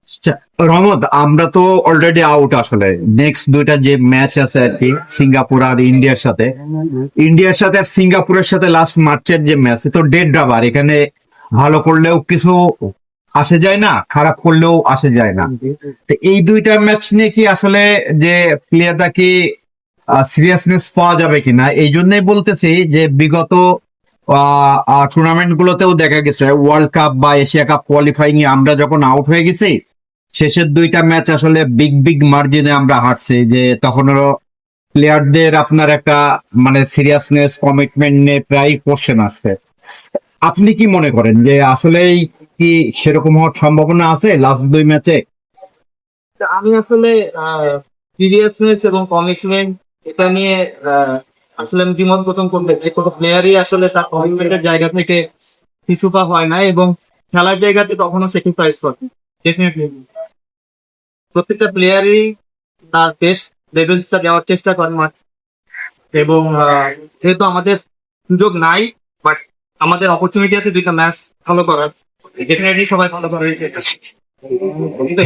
আচ্ছা, রহমত, আমরা তো অলরেডি আউট আসলে। নেক্সট দুইটা যে ম্যাচ আছে আর কি, সিঙ্গাপুর আর ইন্ডিয়ার সাথে আর সিঙ্গাপুরের সাথে লাস্ট মার্চের যে ম্যাচ, তো ডেড রাবার। এখানে ভালো করলেও কিছু আসে যায় না, খারাপ করলেও আসে যায় না। তো এই দুইটা ম্যাচ নিয়ে কি আসলে যে প্লেয়াররা কি সিরিয়াসনেস পাওয়া যাবে কিনা, এই জন্যই বলতেছি যে বিগত টুর্নামেন্ট গুলোতেও দেখা গেছে ওয়ার্ল্ড কাপ বা এশিয়া কাপ কোয়ালিফাইং এ আমরা যখন আউট হয়ে গেছি, শেষের দুইটা ম্যাচ আসলে বিগ বিগ মার্জিনে আমরা হারছি, যে তখনও প্লেয়ারদের আপনার একটা মানে সিরিয়াসনেস কমিটমেন্ট নিয়ে প্রায় কোশ্চেন আসছে। আপনি কি মনে করেন যে আসলেই কি সেরকম হওয়ার সম্ভাবনা আছে লাস্ট দুই ম্যাচে? তা আমি আসলে সিরিয়াসনেস এবং কমিটমেন্ট এটা নিয়ে আসলে আমি দ্বিমত পোষণ করতে, যে কোনো প্লেয়ারই আসলে তার কমিটমেন্টের জায়গা থেকে পিছুপা হয় না এবং খেলার জায়গাতে কখনো স্যাক্রিফাইস করে। ডেফিনেটলি প্রত্যেকটা প্লেয়ারই তার বেস্ট লেভেলটা দেওয়ার চেষ্টা করে মাঠে। এবং যেহেতু আমাদের সুযোগ নাই, বাট আমাদের অপরচুনিটি আছে দুইটা ম্যাচ ফলো করার, ডেফিনেটলি সবাই ফলো করার চেষ্টা করবে।